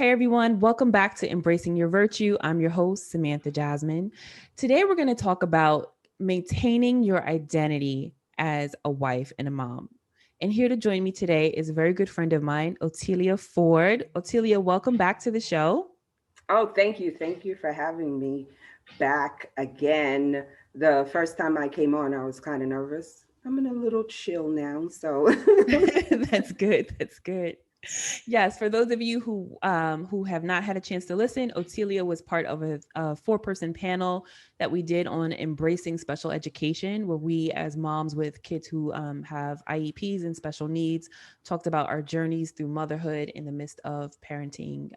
Hey everyone, welcome back to Embracing Your Virtue. I'm your host, Samantha Jasmine. Today we're going to talk about maintaining your identity as a wife and a mom. And here to join me today is a very good friend of mine, Otillia Ford. Otillia, welcome back to the show. Oh, thank you. Thank you for having me back again. The first time I came on, I was kind of nervous. I'm in a little chill now. So, That's good. That's good. Yes, for those of you who have not had a chance to listen, Otelia was part of a four-person panel that we did on embracing special education, where we, as moms with kids who have IEPs and special needs, talked about our journeys through motherhood in the midst of parenting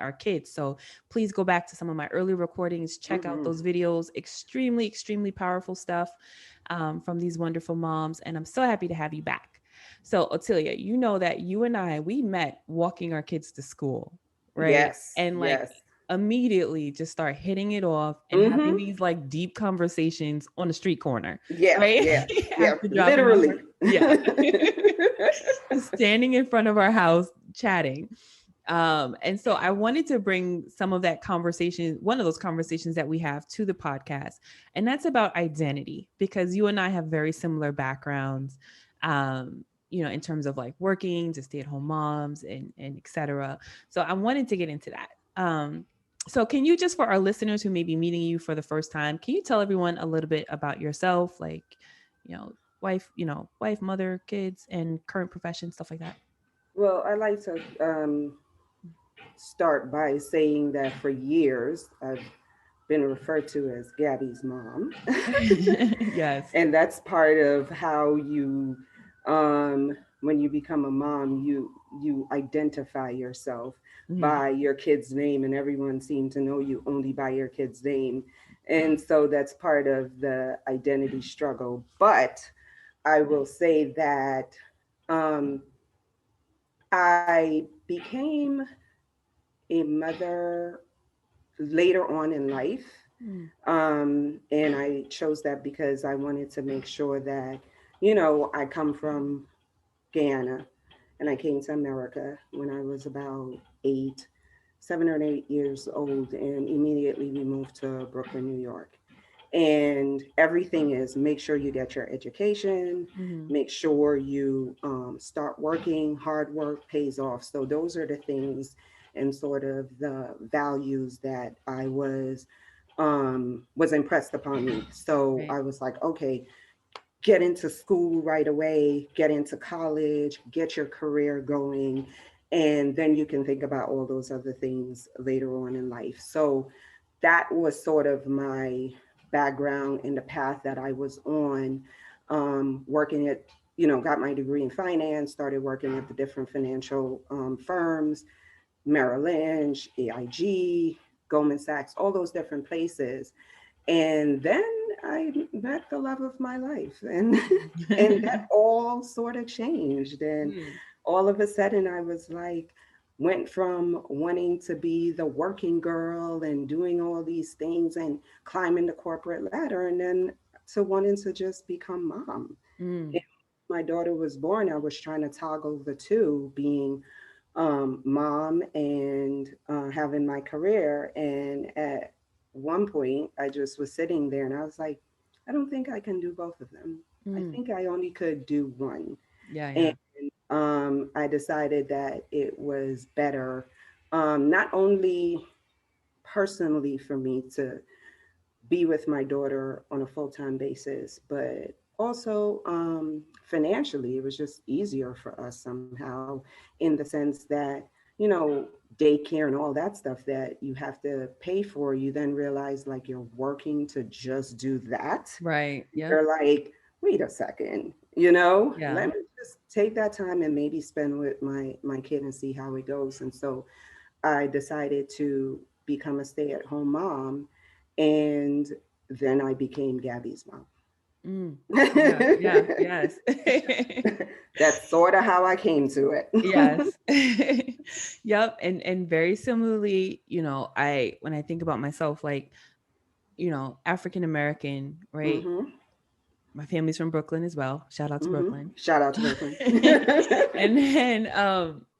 our kids. So please go back to some of my early recordings, check out mhm. those videos. Extremely powerful stuff from these wonderful moms, and I'm so happy to have you back. So, Otilia, you know that you and I, we met walking our kids to school, right? Yes, And like yes. immediately just start hitting it off and having Hmm. these like deep conversations on the street corner, Yeah, right? yeah, yeah. After dropping off our, Literally. yeah, just standing in front of our house chatting. And so I wanted to bring some of that conversation, one of those conversations that we have to the podcast, and that's about identity because you and I have very similar backgrounds. In terms of like working to stay-at-home moms and et cetera. So I wanted to get into that. So can you just for our listeners who may be meeting you for the first time, can you tell everyone a little bit about yourself, like, you know, wife, mother, kids, and current profession, stuff like that? Well, I like to start by saying that for years I've been referred to as Gabby's mom. Yes. And that's part of how you when you become a mom, you identify yourself Mhm. by your kid's name, and everyone seemed to know you only by your kid's name. And so that's part of the identity struggle. But I will say that um, I became a mother later on in life. Mm. And I chose that because I wanted to make sure that, I come from Guyana and I came to America when I was about 7 or 8 years old. And immediately we moved to Brooklyn, New York. And everything is make sure you get your education, Mhm. make sure you start working. Hard work pays off. So those are the things and sort of the values that I was impressed upon me. So Right. I was like, okay, get into school right away, get into college, get your career going, and then you can think about all those other things later on in life. So that was sort of my background in the path that I was on, working at, got my degree in finance, started working at the different financial firms, Merrill Lynch, AIG, Goldman Sachs, all those different places. And then I met the love of my life, and and that all sort of changed. And Mm. all of a sudden I was like, went from wanting to be the working girl and doing all these things and climbing the corporate ladder, and then to wanting to just become mom. Mm. And my daughter was born, I was trying to toggle the two, being mom and having my career. And at one point, I just was sitting there and I was like, I don't think I can do both of them. I Mm. think I only could do one. Yeah, And yeah. I decided that it was better, not only personally for me to be with my daughter on a full time basis, but also financially, it was just easier for us somehow, in the sense that, you know, daycare and all that stuff that you have to pay for, you then realize like you're working to just do that. Right. Yep. You're like, wait a second, let Yeah. me just take that time and maybe spend with my kid and see how it goes. And so I decided to become a stay-at-home mom, and then I became Gabby's Mm. mom. Yeah, yeah, yes. That's sort of how I came to it. Yes. Yep, and very similarly, I when I think about myself, like, African American, right? Hmm. My family's from Brooklyn as well. Shout out to Hmm. Brooklyn. Shout out to Brooklyn. And then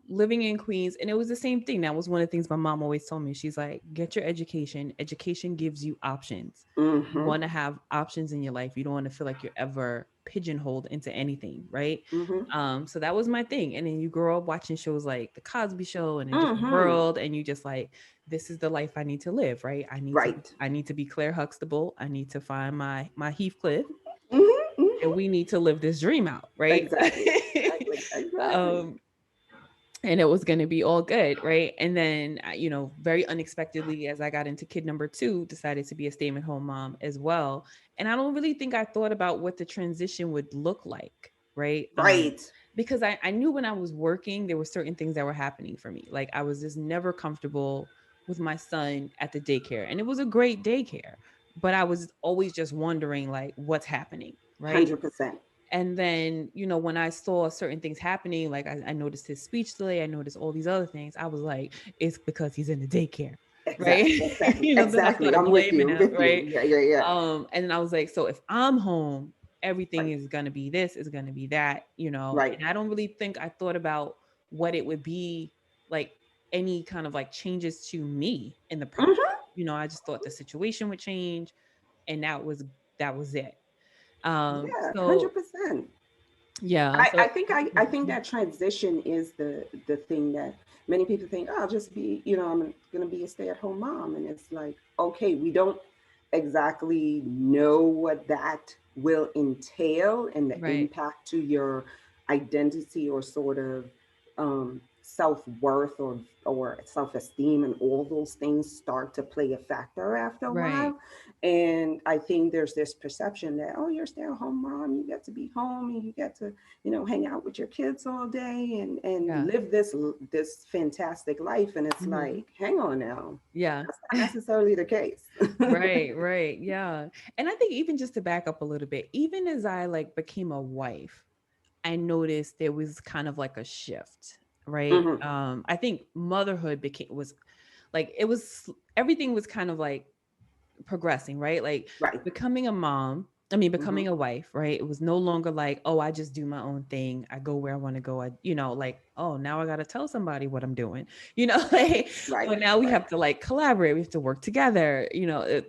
living in Queens. And it was the same thing. That was one of the things my mom always told me. She's like, get your education. Education gives you options. You Mm-hmm. want to have options in your life. You don't want to feel like you're ever pigeonholed into anything, right? Mm-hmm. So that was my thing. And then you grow up watching shows like The Cosby Show and A Different Mm-hmm. World, and you just like, this is the life I need to live, right? Right. I need to be Claire Huxtable. I need to find my Heathcliff, Mm-hmm. and Mm-hmm. we need to live this dream out, right? Exactly. Exactly. Exactly. um and it was going to be all good, right? And then very unexpectedly, as I got into kid number 2, decided to be a stay-at-home mom as well. And I don't really think I thought about what the transition would look like, right? Right. Because I knew when I was working there were certain things that were happening for me. Like I was just never comfortable with my son at the daycare, and it was a great daycare, but I was always just wondering like what's happening, right? 100%. And then, when I saw certain things happening, like I noticed his speech delay, I noticed all these other things. I was like, it's because he's in the daycare, right? Exactly. Exactly. Then I Exactly. started I'm with blaming you. I'm him, with you. right? Yeah. Yeah. Yeah. And then I was like, so if I'm home, everything Right. is gonna be this, is gonna be that, Right. and I don't really think I thought about what it would be like, any kind of like changes to me in the process. Mm-hmm. I just thought the situation would change, and that was it. Yeah. So 100%. yeah, I think that transition is the thing that many people think, oh, I'll just be, I'm gonna be a stay-at-home mom. And it's like, okay, we don't exactly know what that will entail and the right, impact to your identity or sort of self-worth or self-esteem, and all those things start to play a factor after a right, while. And I think there's this perception that, oh, you're a stay-at-home mom, you get to be home and you get to, hang out with your kids all day and yeah, live this fantastic life. And it's mhm, like, hang on now, yeah. that's not necessarily the case. Right, right, yeah. And I think even just to back up a little bit, even as I like became a wife, I noticed there was kind of like a shift, right? Hmm. I think motherhood became was like it was everything was kind of like progressing, right? Like Right. becoming a mom, I mean, Hmm. becoming a wife, right? It was no longer like, oh, I just do my own thing. I go where I want to go. Like, oh, now I got to tell somebody what I'm doing, like, Right. but now we Right. have to like collaborate. We have to work together.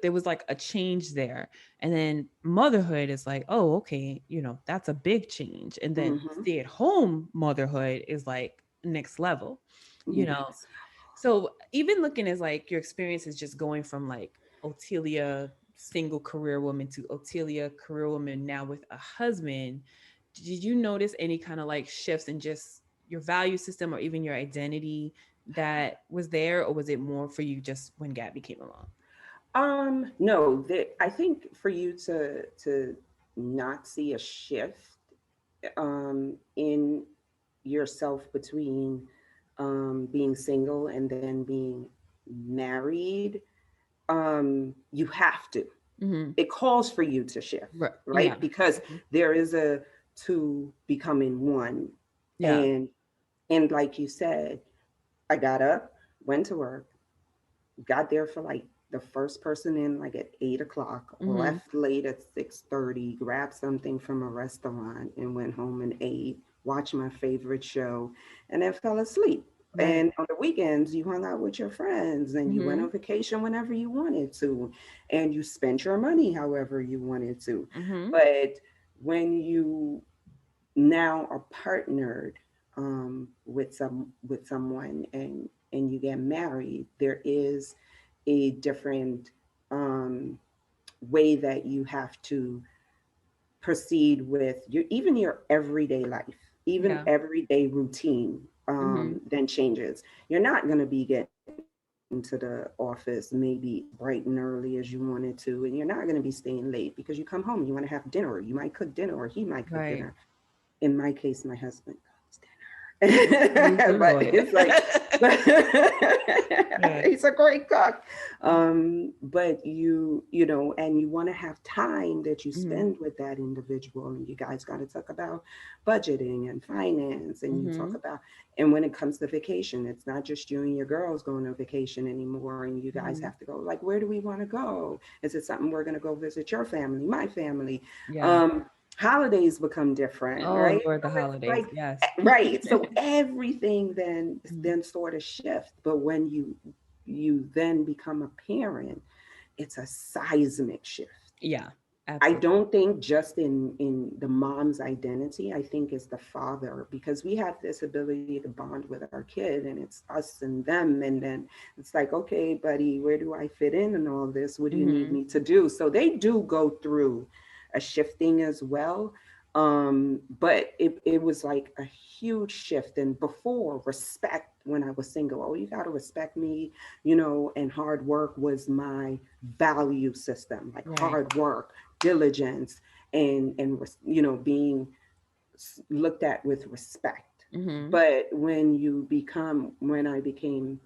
There was like a change there. And then motherhood is like, oh, okay, that's a big change. And then Hmm. stay at home motherhood is like next level, you know? Next. So even looking as like your experience is just going from like Otillia, single career woman, to Otillia, career woman now with a husband, did you notice any kind of like shifts in just your value system or even your identity that was there, or was it more for you just when Gabby came along? No, I think for you to not see a shift in yourself between being single and then being married, you have to. Mm-hmm. It calls for you to shift, Right. Yeah. right? Because Mhm. there is a two becoming one. Yeah. And like you said, I got up, went to work, got there for like the first person in like at 8 o'clock, Mm-hmm. left late at 6:30, grabbed something from a restaurant and went home and ate, watched my favorite show, and then fell asleep. Right. And on the weekends, you hung out with your friends and you went Mm-hmm. on vacation whenever you wanted to, and you spent your money however you wanted to. Mm-hmm. But when you now are partnered with someone and you get married, there is a different way that you have to proceed with even your everyday life, even Yeah. everyday routine Mm-hmm. then changes. You're not going to be getting to the office maybe as bright and early as you wanted to, and you're not going to be staying late because you come home and you want to have dinner. You might cook dinner, or he might cook dinner. Right. In my case, my husband cooks Praise dinner. the But Lord. it's like, Yeah. he's a great cook. But and you want to have time that you Mm-hmm. spend with that individual, and you guys got to talk about budgeting and finance, and you Mm-hmm. talk about, and when it comes to vacation, it's not just you and your girls going on vacation anymore, and you guys Mm-hmm. have to go, like, where do we want to go? Is it something we're going to go visit your family, my family? Yeah. Um, holidays become different, Oh right? Lord, the So it's holidays. like, Yes. right. So everything then Mhm. sort of shift. But when you then become a parent, it's a seismic shift. Yeah, I absolutely. don't think just in the mom's identity. I think it's the father, because we have this ability to bond with our kid, and it's us and them, and then it's like, okay, buddy, where do I fit in all this? What do you need Hmm. me to do? So they do go through a shifting as well. But it was like a huge shift. And before, respect, when I was single, oh, you got to respect me, and hard work was my value system, like Right. hard work, diligence, and being looked at with respect. Hmm. But when I became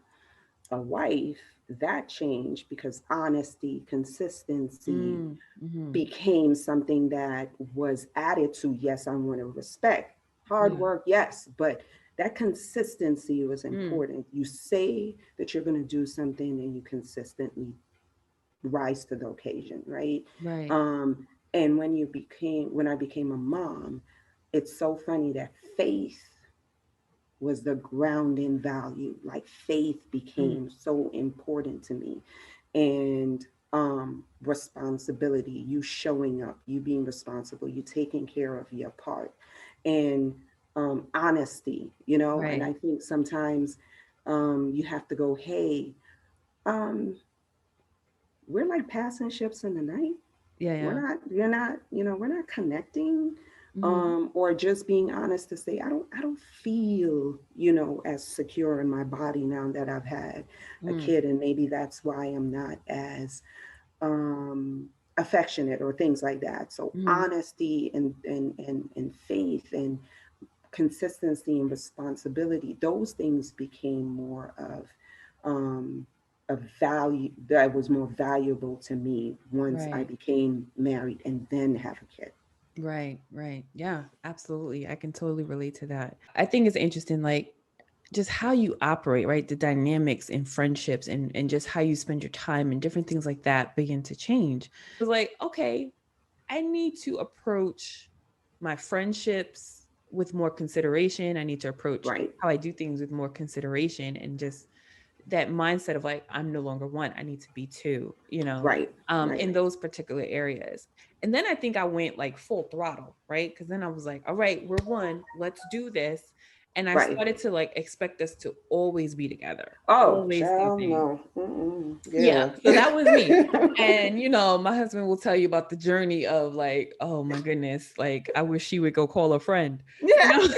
a wife, that changed, because honesty, consistency Mm-hmm. became something that was added to. Yes, I want to respect hard Yeah. work, yes, but that consistency was Mm. important. You say that you're going to do something, and you consistently rise to the occasion, right? Right. And when I became a mom, it's so funny that faith was the grounding value. Like, faith Mm. became so important to me. And responsibility, you showing up, you being responsible, you taking care of your part, and honesty, and Right. I think sometimes you have to go, hey, um, we're like passing ships in the night. Yeah. Yeah. We're not connecting. Hmm. Or just being honest to say, I don't feel, as secure in my body now that I've had a Mm. kid, and maybe that's why I'm not as um affectionate, or things like that. So Hmm. honesty and faith and consistency and responsibility, those things became more of a value, that was more valuable to me once I Right. became married and then have a kid. Right. Right. Yeah, absolutely. I can totally relate to that. I think it's interesting, like just how you operate, right? The dynamics in friendships and just how you spend your time and different things like that begin to change. It was like, okay, I need to approach my friendships with more consideration. I need to approach Right, how I do things with more consideration and just that mindset of like, I'm no longer one, I need to be two, right, right, in those particular areas. And then I think I went like full throttle, right? Because then I was like, all right, we're one, let's do this. And I right. started to like expect us to always be together, Oh, always do child, things. no. Mm-mm. Yeah, Yeah. so that was me. And my husband will tell you about the journey of like, oh my goodness, like I wish she would go call a friend, you Yeah. know?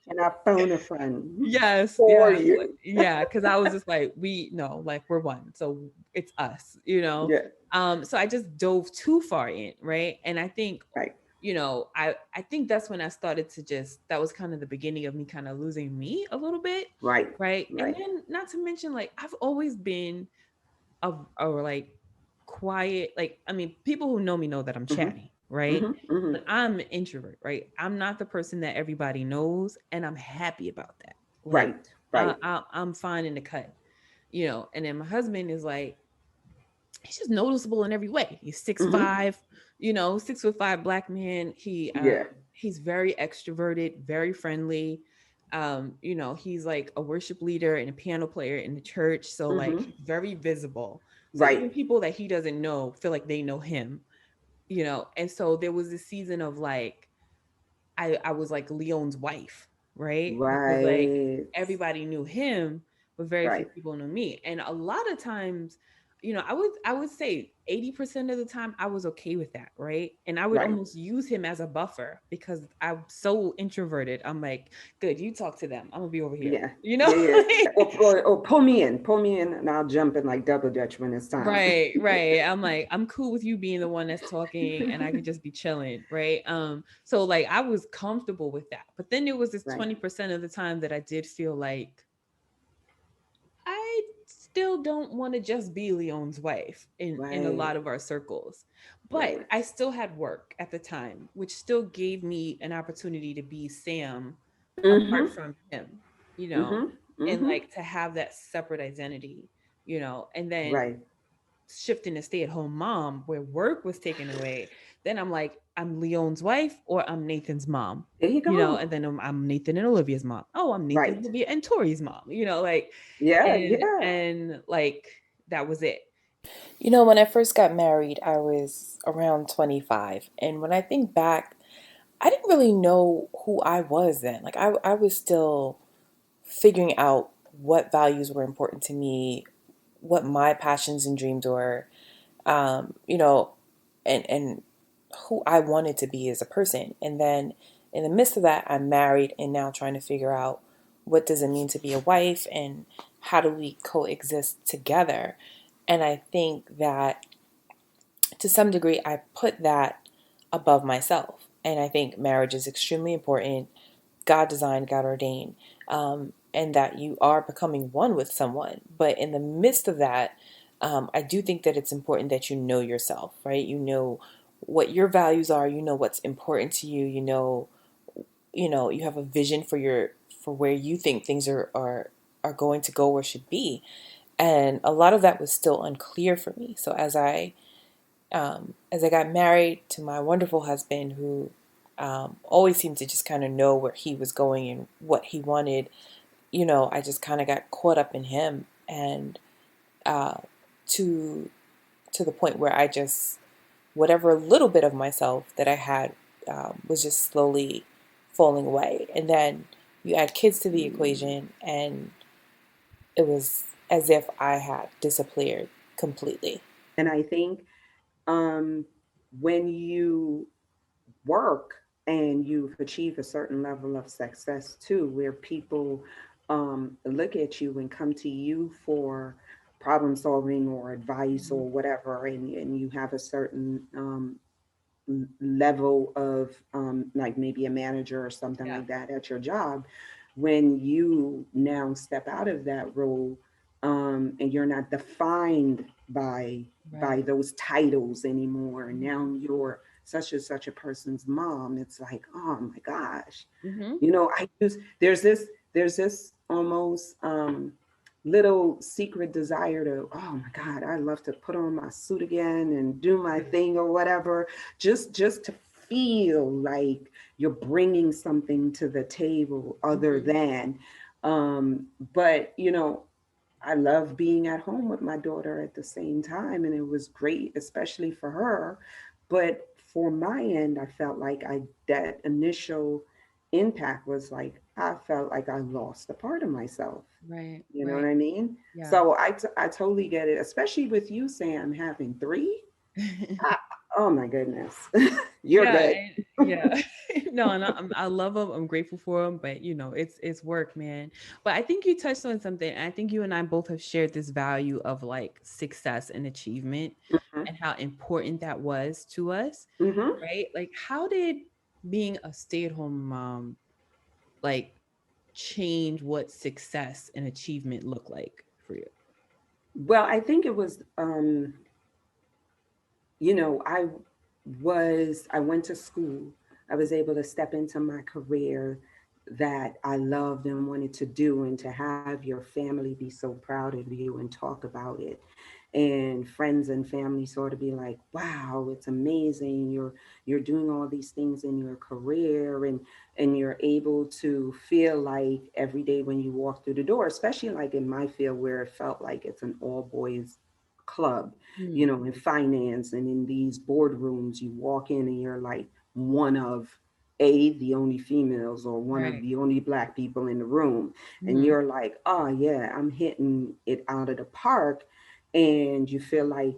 And I phone a friend Yes, for yes, like, you. yeah, because I was just like, we no, like we're one, so it's us. Yeah. So I just dove too far in, right? And I think, Right, I think that's when I started to just that was kind of the beginning of me kind of losing me a little bit, right, right? And right. then not to mention like I've always been a like quiet, like I mean, people who know me know that I'm Mm-hmm, chatty, right? mm-hmm, mm-hmm. But I'm an introvert, right? I'm not the person that everybody knows, and I'm happy about that. Like, Right, right. I'm fine in the cut. And then my husband is like, he's just noticeable in every way. He's six Mm-hmm. five, 6'5" black man. Yeah. He's very extroverted, very friendly. He's like a worship leader and a piano player in the church. So like Mm-hmm. he's very visible. So Right. even people that he doesn't know feel like they know him. And so there was this season of like I was like Leon's wife, right? Because like Right. everybody knew him, but very few Right. people knew me. And a lot of times, I would say 80% of the time I was okay with that, right? And I would Right. almost use him as a buffer because I'm so introverted. I'm like, good, you talk to them. I'm gonna be over here. Yeah. You know? Yeah. Yeah. Or pull me in, and I'll jump in like double dutch when it's time. Right, right. I'm like, I'm cool with you being the one that's talking and I could just be chilling, right? So like I was comfortable with that. But then there was this Right. 20% of the time that I did feel like I still don't want to just be Leon's wife in a Right. lot of our circles. But Right. I still had work at the time, which still gave me an opportunity to be Sam Mm-hmm. apart from him, you know, Mm-hmm. and Mm-hmm. like to have that separate identity. And then Right. shifting to stay-at-home mom where work was taken away. then I'm like, I'm Leon's wife or I'm Nathan's mom, There you go. and then I'm Nathan and Olivia's mom. Oh, I'm Nathan, Right. Olivia, and Tori's mom, like, Yeah, yeah. and like that was it. When I first got married, I was around 25. And when I think back, I didn't really know who I was then. Like, I was still figuring out what values were important to me, what my passions and dreams were, um, you know, and who I wanted to be as a person. And then in the midst of that, I'm married and now trying to figure out what does it mean to be a wife and how do we coexist together. And I think that to some degree, I put that above myself. And I think marriage is extremely important. God designed, God ordained, and that you are becoming one with someone. But in the midst of that, I do think that it's important that you know yourself, right? You know what your values are. You know what's important to you. You have a vision for where you think things are going to go or should be. And a lot of that was still unclear for me. So as I got married to my wonderful husband, who always seemed to just kind of know where he was going and what he wanted, I just kind of got caught up in him, and uh, to to the point where I just whatever little bit of myself that I had was just slowly falling away. And then you add kids to the equation, and it was as if I had disappeared completely. And I think um, when you work and you've achieved a certain level of success too, where people look at you and come to you for problem solving or advice Mhm. or whatever, and you have a certain level of like maybe a manager or something Yeah. like that at your job, when you now step out of that role, and you're not defined by Right. those titles anymore, and now Mhm. you're such and such a person's mom, it's like, oh my gosh. Mhm. I use there's this almost little secret desire to, oh my God, I love to put on my suit again and do my thing or whatever, just to feel like you're bringing something to the table other Mhm. than but I love being at home with my daughter at the same time, and it was great, especially for her. But for my end, I felt like I that initial impact was like I felt like I lost a part of myself. Right. You know what Right. I mean? Yeah. So I totally get it, especially with you, Sam, having three. I, oh my goodness, you're Yeah, good. yeah. No, and I love them. I'm grateful for them, but it's work, man. But I think you touched on something. And I think you and I both have shared this value of like success and achievement Hmm. and how important that was to us, Hmm. right? Like, how did being a stay-at-home mom like change what success and achievement look like for you? Well, I think it was I went to school. I was able to step into my career that I loved and wanted to do, and to have your family be so proud of you and talk about it, and friends and family sort of be like, wow, it's amazing, you're doing all these things in your career, and you're able to feel like every day when you walk through the door, especially like in my field where it felt like it's an all boys club, Mm, in finance and in these boardrooms, you walk in and you're like one of the only females or one of right. the only black people in the room. And Hmm. you're like, oh yeah, I'm hitting it out of the park. And you feel like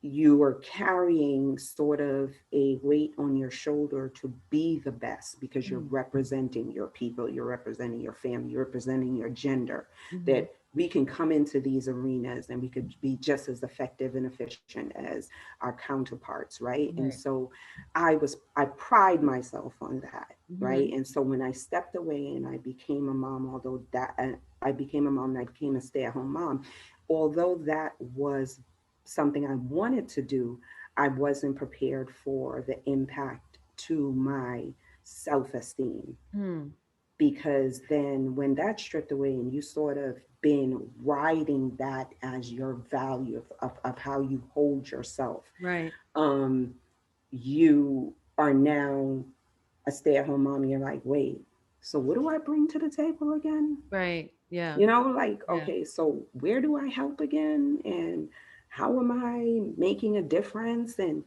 you are carrying sort of a weight on your shoulder to be the best because you're Mm, representing your people, you're representing your family, you're representing your gender, hmm. that we can come into these arenas and we could be just as effective and efficient as our counterparts, right? And Right. so I pride myself on that, right? Hmm. And so when I stepped away and I became a mom, although that I became a mom and I became a stay-at-home mom, although that was something I wanted to do, I wasn't prepared for the impact to my self-esteem, Mm, because then when that's stripped away and you sort of been riding that as your value of how you hold yourself, right. um you are now a stay-at-home mom, you're like, wait, so what do I bring to the table again? Right. Yeah. You know, like, Yeah. okay, so where do I help again? And how am I making a difference? And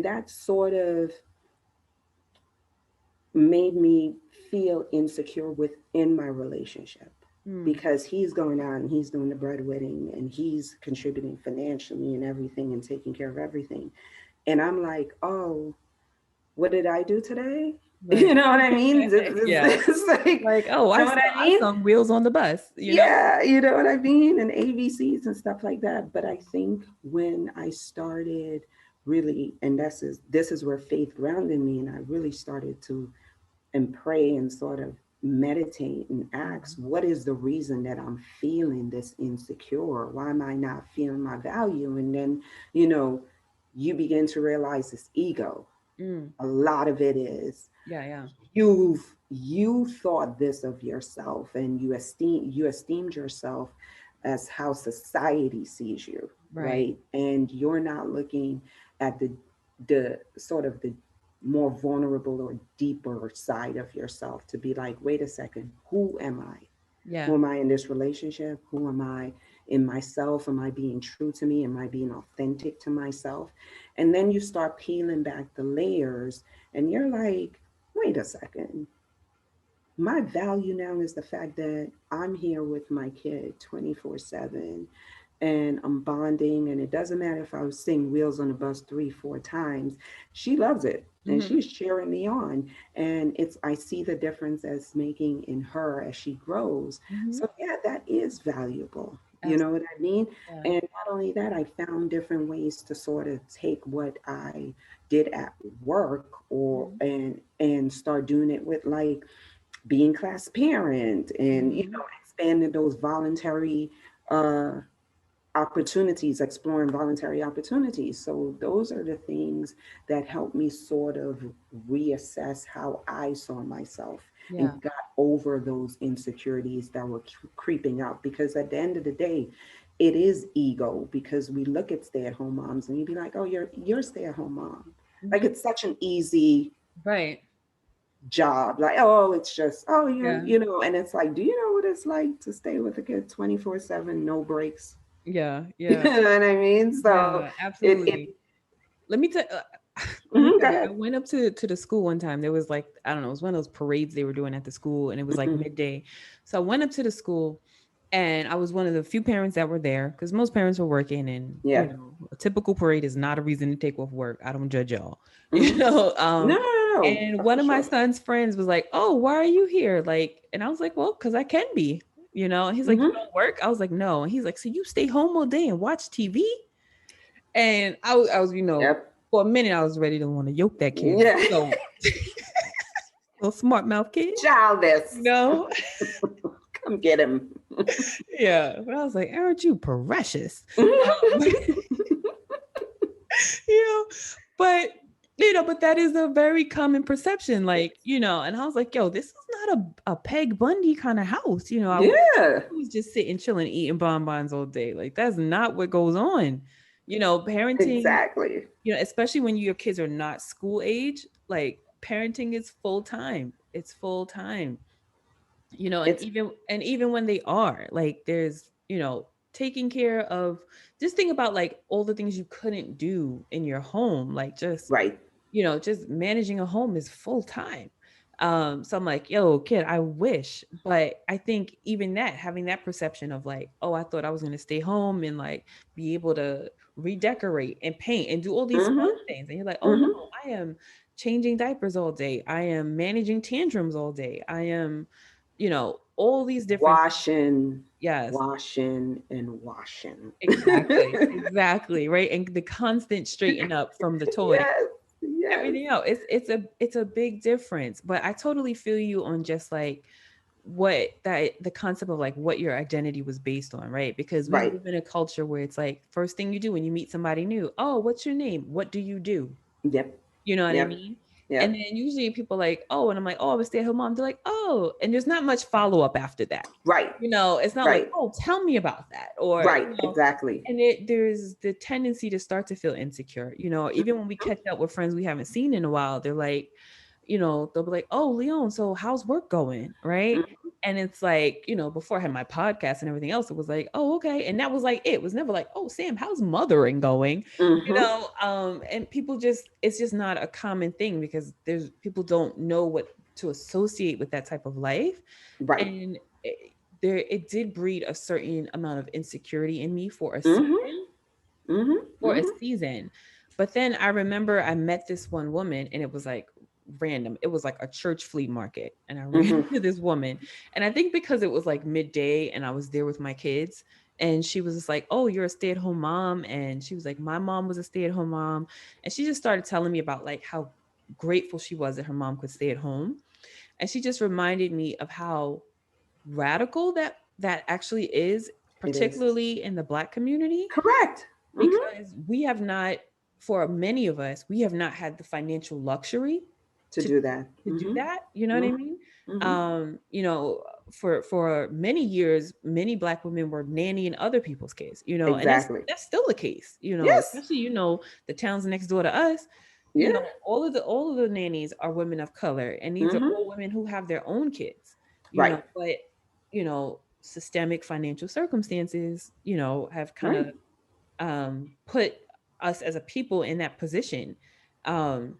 that sort of made me feel insecure within my relationship Mm. because he's going out and he's doing the breadwinning and he's contributing financially and everything and taking care of everything. And I'm like, oh, what did I do today? You Right. know what I mean? Yeah. It's like, Like, oh, you know what I I mean? saw wheels on the bus, you know? Yeah, you know what I mean? And ABCs and stuff like that. But I think when I started really, and this is where faith grounded me, and I really started to and pray and sort of meditate and ask, what is the reason that I'm feeling this insecure? Why am I not feeling my value? And then, you know, you begin to realize this ego. Mm. A lot of it is Yeah, yeah. you thought this of yourself and you esteemed yourself as how society sees you, Right. right? And you're not looking at the sort of the more vulnerable or deeper side of yourself to be like, wait a second, who am I? Who Yeah. am I in this relationship? Who am I in myself? Am I being true to me? Am I being authentic to myself? And then you start peeling back the layers and you're like, wait a second. My value now is the fact that I'm here with my kid 24/7 and I'm bonding. And it doesn't matter if I was seeing Wheels on the Bus 3, 4 times, she loves it and Hmm. she's cheering me on. And I see the difference as making in her as she grows. Hmm. So, yeah, that is valuable. You know what Absolutely. I mean? Yeah. And not only that, I found different ways to sort of take what I did at work or Hmm. and start doing it with like being class parent and Hmm. expanding those voluntary uh opportunities, exploring voluntary opportunities. So those are the things that help me sort of reassess how I saw myself and Yeah. got over those insecurities that were creeping up. Because at the end of the day, it is ego because we look at stay-at-home moms and you'd be like, oh, you're a stay-at-home mom. Like Hmm. it's such an easy Right. job. Like, oh, it's just, oh, Yeah. and it's like, do you know what it's like to stay with a kid 24/7, no breaks? Yeah. You Yeah. know what I mean? So Yeah. it Absolutely. Let me tell. Let me mhm, tell go you, I ahead. went up to the school one time. There was like, I don't know, it was one of those parades they were doing at the school, and it was like Mhm. midday. So I went up to the school, and I was one of the few parents that were there because most parents were working, and Yeah. a typical parade is not a reason to take off work. I don't judge y'all, Hmm. No, no, no, And no, one for of my sure. son's friends was like, "Oh, why are you here?" Like, and I was like, "Well, because I can be." And he's like, "You Hmm. don't work?" I was like, "No." And he's like, "So you stay home all day and watch TV?" And I was, Yep. for a minute, I was ready to want to yoke that kid. Yeah. Little smart mouth kid, you Childish. know? Come get him. Yeah. But I was like, aren't you precious? Um, Mhm. you know, but but that is a very common perception, like, and I was like, yo, this is not a Peg Bundy kind of house. I Yeah. was just sitting, chilling, eating bonbons all day. Like, that's not what goes on. Parenting, Exactly. especially when your kids are not school age, like parenting is full time. It's full time. And It's even when they are, like, there's, taking care of, just think about like all the things you couldn't do in your home, like right. just managing a home is full time. So I'm like, yo, kid, I wish. But I think even that, having that perception of like, oh, I thought I was going to stay home and like be able to redecorate and paint and do all these fun Hmm. things. And you're like, oh no, Hmm. I am changing diapers all day. I am managing tantrums all day. I am, all these different, Washing, yes, washing, and washing. exactly. Exactly. Right. And the constant straighten up from the toy, Yes. Yes. everything else. It's a big difference. But I totally feel you on just like what that the concept of like what your identity was based on, right? Because we Right. live in a culture where it's like first thing you do when you meet somebody new, oh, what's your name? What do you do? Yep. You know what I Yep. mean? Yeah. And then usually people like, oh, and I'm like, oh, I'm a stay-at-home mom. They're like, oh, and there's not much follow-up after that. Right. It's not like, Right. oh, tell me about that. Or, Right. Exactly. and there's the tendency to start to feel insecure. Even when we catch up with friends we haven't seen in a while, they're like, they'll be like, oh, Leon, so how's work going? Right. Mhm. And it's like, before I had my podcast and everything else, it was like, oh, okay. And that was like, it was never like, oh, Sam, how's mothering going? Mhm. And people it's just not a common thing because people don't know what to associate with that type of life. Right. And it did breed a certain amount of insecurity in me for a Mhm. season, Mhm. for a Mhm. season. But then I remember I met this one woman and it was like random. It was like a church flea market. And I ran Mhm. into this woman. And I think because it was like midday and I was there with my kids, and she was just like, oh, you're a stay-at-home mom. And she was like, my mom was a stay-at-home mom. And she just started telling me about like how grateful she was that her mom could stay at home. And she just reminded me of how radical that actually is, It is particularly in the Black community, correct. Mhm. because we have not, for many of us, we have not had the financial luxury To to do that. do Mhm. that. You know what I Mhm. mean? Mhm. For many years, many Black women were nannying other people's kids. And that's Exactly. that's still the case. Yes. Especially the towns next door to us. Yeah. All of the nannies are women of color, and these are Mhm. all women who have their own kids. Right. But systemic financial circumstances, have kind Right. of put us as a people in that position. Um,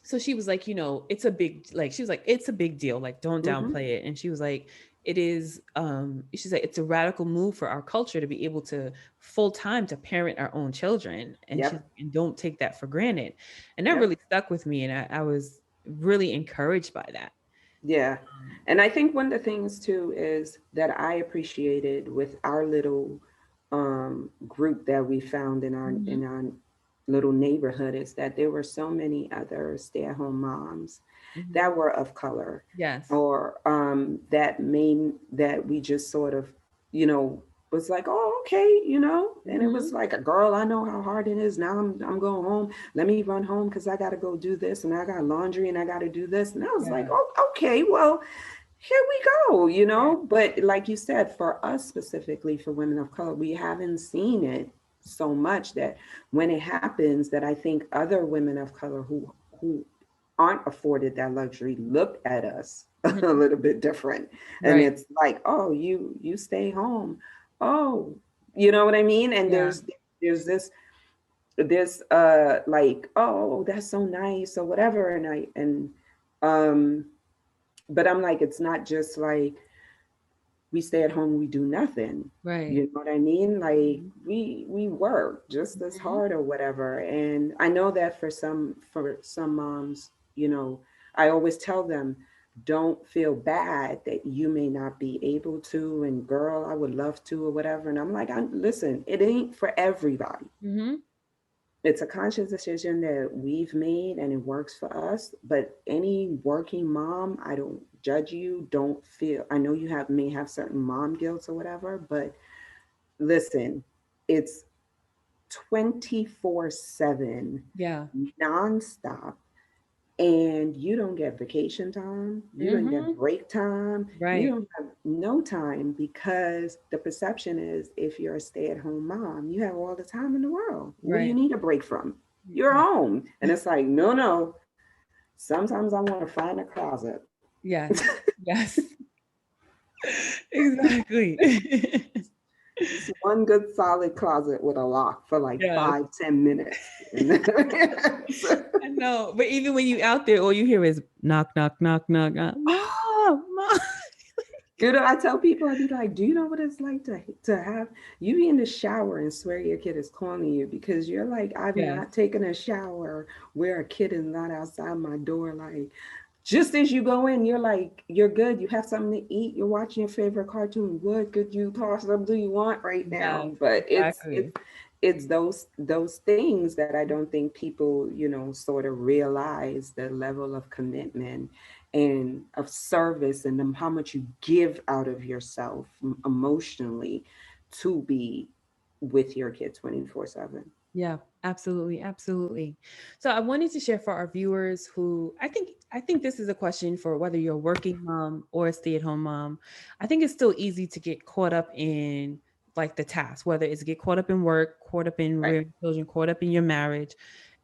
so she was like, it's a big, like, she was like, it's a big deal. Like, don't Mhm. downplay it. And she was like, it is, she's like, it's a radical move for our culture to be able to full time to parent our own children. Yep. And don't take that for granted. And that Yep. really stuck with me. And I was really encouraged by that. Yeah. And I think one of the things too is that I appreciated with our little group that we found in our Mhm. little neighborhood is that there were so many other stay-at-home moms Mhm. that were of color, Yes. or that we just sort of, you know, was like, oh, okay, and it was Mhm. like, a girl, I know how hard it is. Now I'm going home. Let me run home because I got to go do this, and I got laundry, and I got to do this. And I was like, Yeah. oh, okay, well, here we go, Yeah. But like you said, for us specifically, for women of color, we haven't seen it so much that when it happens, that I think other women of color who aren't afforded that luxury look at us a Mhm. little bit different. And Right. it's like, oh, you stay home. Oh, you know what I mean? And Yeah. there's this like, oh, that's so nice or whatever. Um but I'm like, it's not just like we stay at home, we do nothing. You Right. know what I mean? Like, Mhm. we work just as Mhm. hard or whatever. And I know that for some moms, I always tell them, don't feel bad that you may not be able to, and girl, I would love to or whatever. And I'm like, listen, it ain't for everybody. Mhm. It's a conscious decision that we've made and it works for us. But any working mom, I don't judge you. Don't feel, I know you may have certain mom guilt or whatever, but listen, it's 24/7 Yeah. nonstop, and you don't get vacation time, you don't get Mhm. break time, you Right. don't have no time, because the perception is, if you're a stay-at-home mom, you have all the time in the world. What do you Right. need a break from? You're home. And it's like, no, no. Sometimes I want to find a closet. Yes. Yes. Exactly. Just one good solid closet with a lock for like Yes. 5-10 minutes. And then I know. But even when you out there, all you hear is knock, knock, knock, knock, knock. Mom, mom. I tell people, I'd be like, do you know what it's like to have you be in the shower and swear your kid is calling you, because you're like, I've Yes. not taken a shower where a kid is not outside my door. Like, just as you go in, you're like, you're good. You have something to eat. You're watching your favorite cartoon. What could you possibly want right Yes. now? But Exactly. it's those things that I don't think people, sort of realize the level of commitment and of service, and how much you give out of yourself emotionally to be with your kid 24/7. Yeah, absolutely, absolutely. So I wanted to share for our viewers who I think this is a question for whether you're a working mom or a stay-at-home mom. I think it's still easy to get caught up in like the task, whether it's get caught up in work, caught up in Right. rearing children, caught up in your marriage,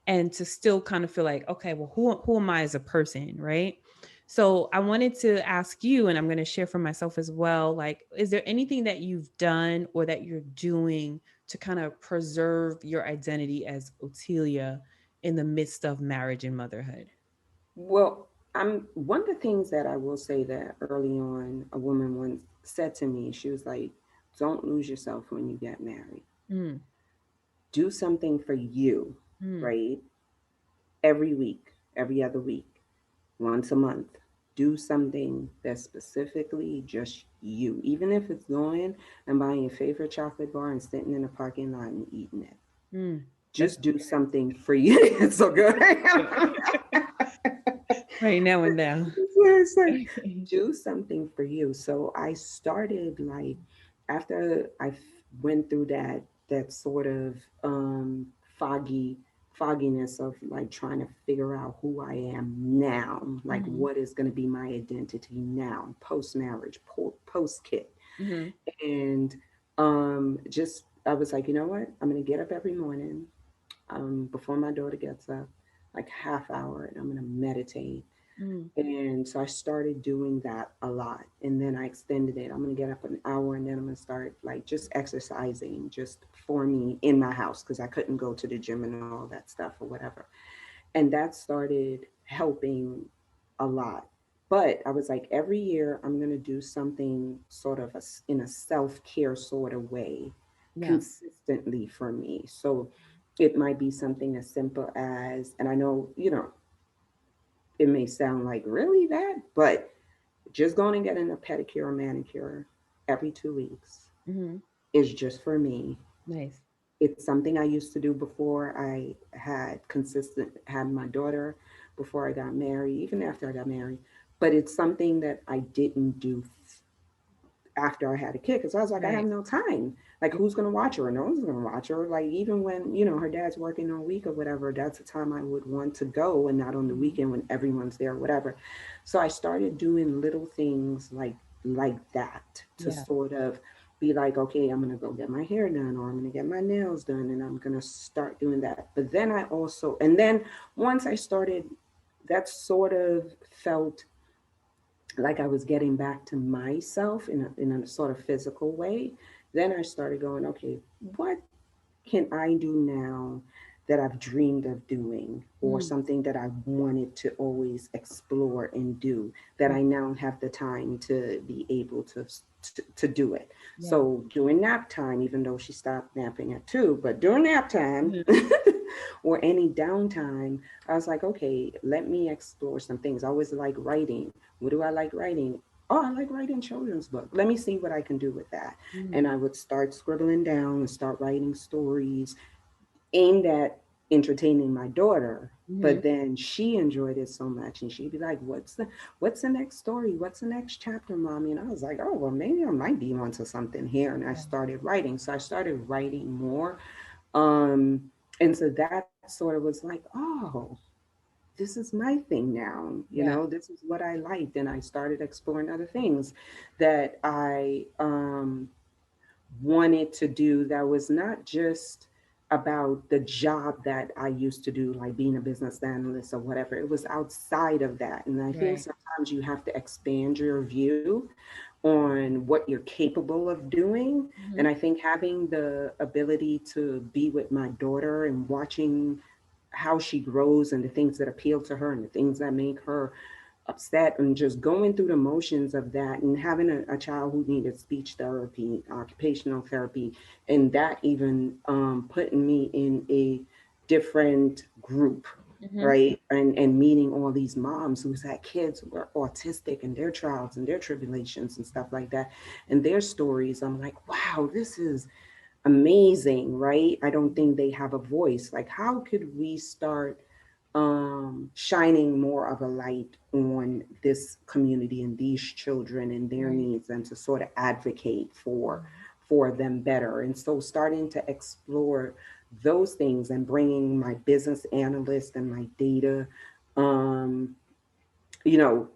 and to still kind of feel like, okay, well, who am I as a person, right? So I wanted to ask you, and I'm going to share for myself as well, like, is there anything that you've done or that you're doing to kind of preserve your identity as Otillia in the midst of marriage and motherhood? Well, I'm one of the things that I will say that early on, a woman once said to me, she was like, "Don't lose yourself when you get married. Mm, Do something for you, mm, right? Every week, every other week, once a month. Do something that's specifically just you, even if it's going and buying your favorite chocolate bar and sitting in a parking lot and eating it. mm. That's Just do something for you." It's so good. right now and now. It's like, do something for you. So I started like after went through that sort of foggy fogginess of like trying to figure out who I am now, like Hmm. what is going to be my identity now, post marriage, post kid, Hmm. and just I was like, you know what, I'm going to get up every morning before my daughter gets up, like half hour, and I'm going to meditate. Mm, And so I started doing that a lot. And then I extended it. I'm going to get up an hour and then I'm going to start like just exercising just for me in my house because I couldn't go to the gym and all that stuff or whatever. And that started helping a lot. But I was like, every year I'm going to do something sort of in a self care sort of way yeah. consistently for me. So it might be something as simple as, and I know, it may sound like really that, but just going and getting a pedicure or manicure every 2 weeks Hmm. is just for me. Nice. It's something I used to do before I had my daughter, before I got married, even after I got married. But it's something that I didn't do after I had a kid because I was like, I have Right. no time. Like, who's gonna watch her? No one's gonna watch her. Like, even when her dad's working all week or whatever, that's the time I would want to go, and not on the Mhm. weekend when everyone's there, or whatever. So I started doing little things like that to Yeah. sort of be like, okay, I'm gonna go get my hair done, or I'm gonna get my nails done, and I'm gonna start doing that. But then and then once I started, that sort of felt like I was getting back to myself in a sort of physical way. Then I started going, okay, what can I do now that I've dreamed of doing, or Mm, something that I wanted to always explore and do, that right. I now have the time to be able to do it. Yeah. So during nap time, even though she stopped napping at 2, but during nap time Mhm. or any downtime, I was like, okay, let me explore some things. I always like writing. What do I like writing? Oh, I like writing children's book. Let me see what I can do with that. Mm, And I would start scribbling down and start writing stories aimed at entertaining my daughter. mhm. But then she enjoyed it so much, and she'd be like, what's the next story? What's the next chapter, mommy?" And I was like, oh, well, maybe I might be onto something here. And I Yeah. started writing. So I started writing more. Um, and so that sort of was like, oh, this is my thing now. Yeah. This is what I liked. And I started exploring other things that I wanted to do, that was not just about the job that I used to do, like being a business analyst or whatever. It was outside of that. And I think Right. sometimes you have to expand your view on what you're capable of doing. And Mhm. I think having the ability to be with my daughter and watching how she grows and the things that appeal to her and the things that make her upset, and just going through the motions of that, and having a child who needed speech therapy, occupational therapy, and that even putting me in a different group, Mhm. right? And meeting all these moms who's had kids who are autistic and their trials and their tribulations and stuff like that, and their stories. I'm like, wow, this is amazing, right? I don't think they have a voice. Like, how could we start shining more of a light on this community and these children and their Right. needs, and to sort of advocate for Mhm. for them better? And so starting to explore those things and bringing my business analyst and my data, um, you know,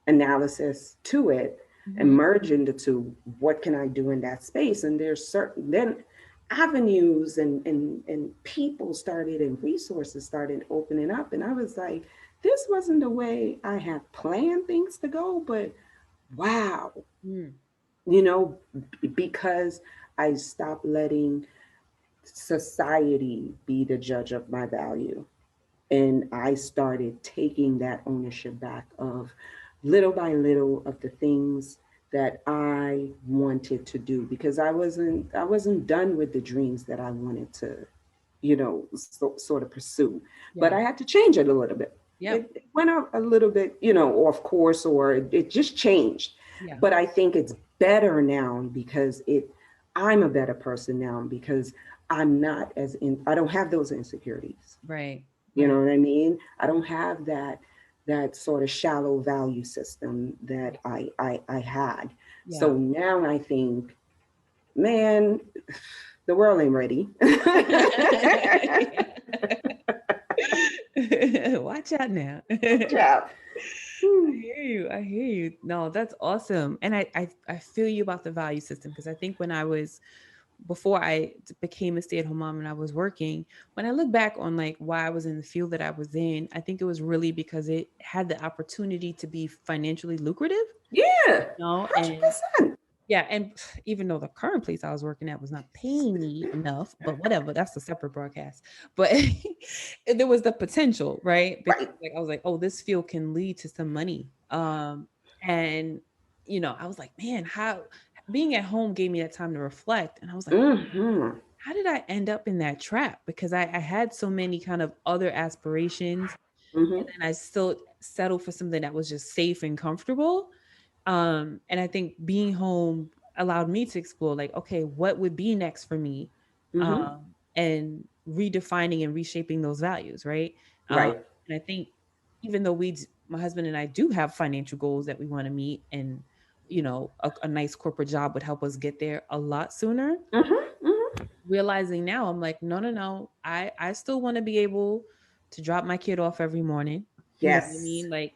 analysis to it and Mhm. merging the two. What can I do in that space? And there's certain then avenues and people started and resources started opening up. And I was like, this wasn't the way I had planned things to go, but wow, Mm. you know, because I stopped letting society be the judge of my value. And I started taking that ownership back of little by little of the things that I wanted to do because I wasn't done with the dreams that I wanted to, sort of pursue. But Yeah. I had to change it a little bit. Yep. It went out a little bit, off course, or it just changed. Yeah. But I think it's better now because I'm a better person now because I don't have those insecurities. Right. You know Right. what I mean? I don't have that sort of shallow value system that I had. Yeah. So now I think, man, the world ain't ready. Watch out now. Yeah. I hear you. I hear you. No, that's awesome. And I feel you about the value system because I think when I was before became a stay-at-home mom and I was working, when I look back on like why I was in the field that I was in, I think it was really because it had the opportunity to be financially lucrative, Yeah. and 100%. yeah, and even though the current place I was working at was not paying me enough, but whatever, that's a separate broadcast. But there was the potential, right? Because Right. like I was like, oh, this field can lead to some money. And I was like, man, how being at home gave me that time to reflect. And I was like, Mm-hmm. how did I end up in that trap? Because I had so many kind of other aspirations, Mm-hmm. and then I still settled for something that was just safe and comfortable. And I think being home allowed me to explore, like, okay, what would be next for me? Mm-hmm. And redefining and reshaping those values, right? Um, Right. and I think even though my husband and I do have financial goals that we want to meet, and a nice corporate job would help us get there a lot sooner. Mm-hmm. Mm-hmm. Realizing now, I'm like, no, no, no. I still want to be able to drop my kid off every morning. You know what I Yes. mean? Like,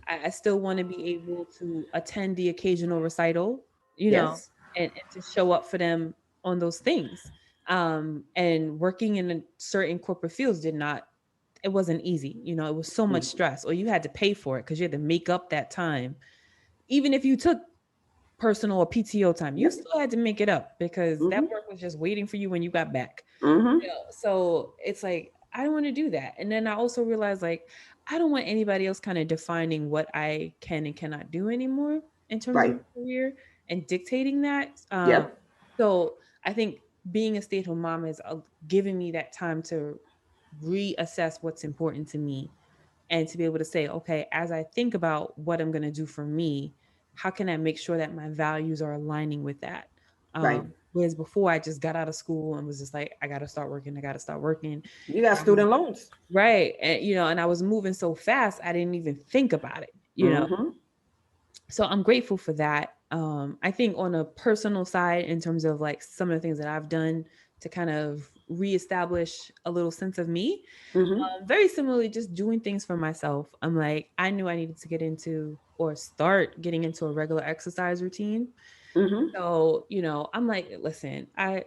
I still want to be able to attend the occasional recital, you know, Yes. and to show up for them on those things. And working in a certain corporate fields it wasn't easy. It was so much stress, or you had to pay for it because you had to make up that time. Even if you took personal or PTO time, you Yep. still had to make it up because that Mm-hmm. work was just waiting for you when you got back. Mm-hmm. So it's like I don't want to do that. And then I also realized like I don't want anybody else kind of defining what I can and cannot do anymore in terms of Right. my career and dictating that. Yep. So I think being a stay-at-home mom is giving me that time to reassess what's important to me, and to be able to say, okay, as I think about what I'm going to do for me, how can I make sure that my values are aligning with that? Right. Whereas before I just got out of school and was just like, I got to start working. I got to start working. You got And I was student loans. right. And I was moving so fast, I didn't even think about it. Mm-hmm. So I'm grateful for that. I think on a personal side, in terms of like some of the things that I've done to kind of reestablish a little sense of me, Mm-hmm. very similarly, just doing things for myself. I'm like, I knew I needed to get into or start getting into a regular exercise routine. Mm-hmm. So, I'm like, listen, I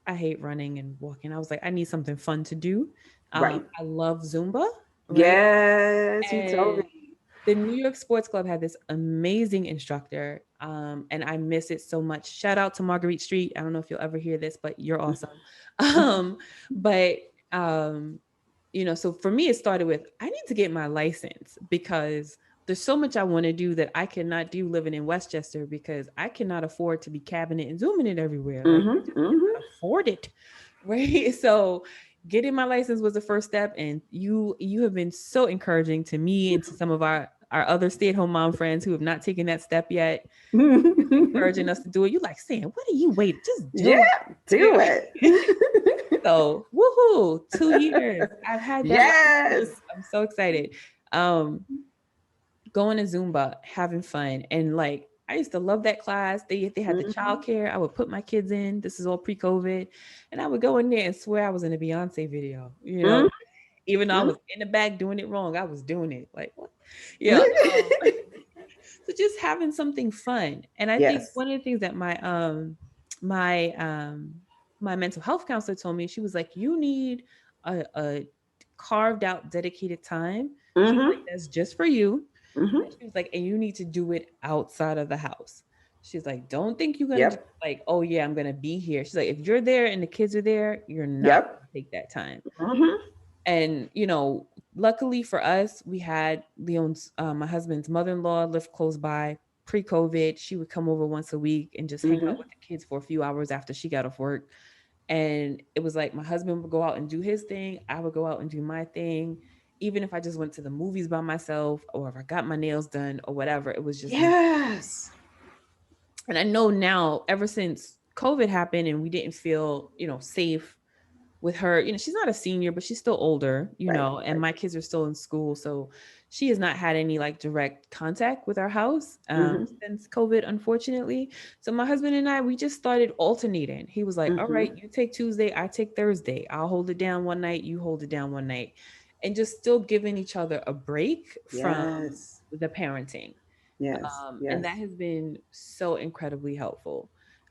hate running and walking. I was like, I need something fun to do. Right. I love Zumba, right? Yes, you told And me. the New York Sports Club had this amazing instructor, and I miss it so much. Shout out to Marguerite Street. I don't know if you'll ever hear this, but you're awesome. Um, but um, so for me, it started with I need to get my license because there's so much I want to do that I cannot do living in Westchester because I cannot afford to be cabinet and zooming it everywhere. Like I Mm-hmm. just Mm-hmm. cannot afford it, right? So getting my license was the first step, and you have been so encouraging to me and to some of our other stay-at-home mom friends who have not taken that step yet, encouraging us to do it. You like saying, what are you waiting? Just Yeah, do it. do it. So woohoo, 2 years. I've had that Yes. license. I'm so excited. Um, Going to Zumba, having fun, and like I used to love that class. They had the Mm-hmm. childcare. I would put my kids in. This is all pre-COVID, and I would go in there and swear I was in a Beyonce video. Even though I Mm-hmm. was in the back doing it wrong, I was doing it. Like what? Yeah. So just having something fun. And I think Yes. one of the things that my my mental health counselor told me, she was like, you need a carved out dedicated time. She was like, Mm-hmm. that's just for you. Mm-hmm. And she was like, and you need to do it outside of the house. She's like, don't think you're gonna just Yep. like, oh yeah, I'm gonna be here. She's like, if you're there and the kids are there, you're not Yep. gonna take that time. Mm-hmm. And luckily for us, we had Leon's my husband's mother-in-law lived close by. Pre-COVID, she would come over once a week and just hang out Mm-hmm. with the kids for a few hours after she got off work. And it was like my husband would go out and do his thing, I would go out and do my thing. Even if I just went to the movies by myself, or if I got my nails done or whatever, it was just me. Yes. And I know now, ever since COVID happened and we didn't feel safe with her, she's not a senior, but she's still older, Right. and Right. my kids are still in school. So she has not had any like direct contact with our house Mm-hmm. since COVID, unfortunately. So my husband and I, we just started alternating. He was like, all Mm-hmm. right, you take Tuesday, I take Thursday. I'll hold it down one night, you hold it down one night. And just still giving each other a break from Yes. the parenting. Yes. And Yes. that has been so incredibly helpful.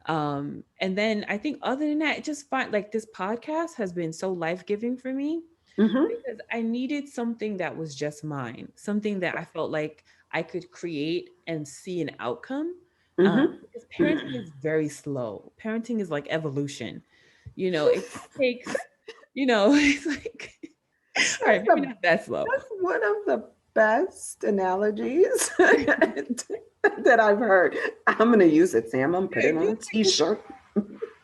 And then I think other than that, just find like this podcast has been so life giving for me Mm-hmm. because I needed something that was just mine, something that I felt like I could create and see an outcome. Mm-hmm. Because parenting is very slow. Parenting is like evolution. It takes, it's like, all right, That's maybe the not that slow. that's one of the best analogies that I've heard. I'm gonna use it, Sam. I'm gonna put it on a t-shirt.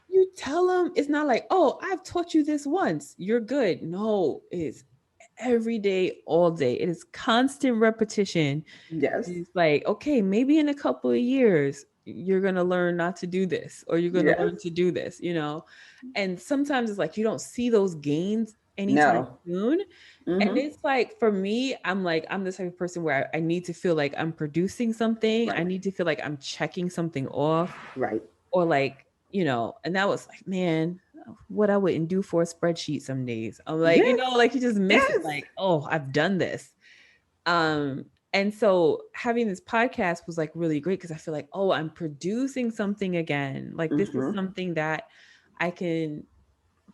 You tell them it's not like, oh, I've taught you this once, you're good. No, it's every day, all day. It is constant repetition. Yes. It's like, okay, maybe in a couple of years, you're going to learn not to do this, or you're going to Yes. learn to do this. And sometimes it's like you don't see those gains anytime No. soon. And Mm-hmm. it's like, for me, I'm the type of person where I need to feel like I'm producing something. I Right. need to feel like I'm checking something off, Right. or like, and that was like, man, what I wouldn't do for a spreadsheet some days. I'm like, Yes. like you just miss it, Yes. like, oh, I've done this. And so having this podcast was like really great because I feel like, oh, I'm producing something again. Like this is Mm-hmm. something that I can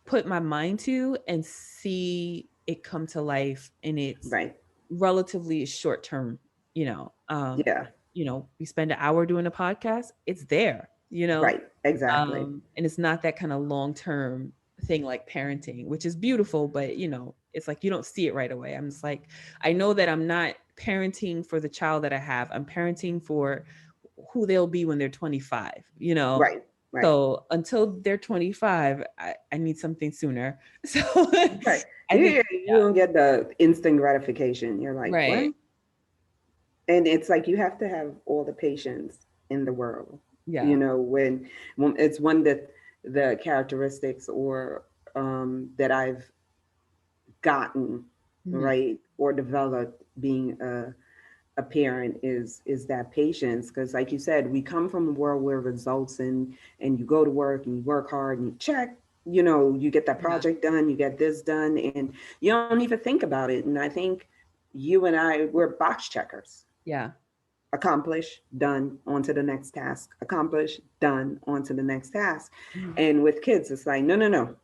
put my mind to and see it come to life, and it's Right. relatively short term. Yeah. We spend an hour doing a podcast, it's there. Right. Exactly. And it's not that kind of long term thing like parenting, which is beautiful, but it's like you don't see it right away. I'm just like, I know that I'm not parenting for the child that I have. I'm parenting for who they'll be when they're 25. Right. Right. So until they're 25, I need something sooner. So Right. I think, You yeah, don't get the instant gratification. You're like, what? right. And it's like you have to have all the patience in the world. Yeah. When it's one that the characteristics or that I've gotten Mhm. right or developed being a parent is that patience, because like you said, we come from a world where results and you go to work and you work hard and you check, you get that Yeah. project done, you get this done, and you don't even think about it. And I think you and I, we're box checkers. Yeah. Accomplish, done, on to the next task. Accomplish, done, on to the next task. Mhm. And with kids, it's like, no, no, no,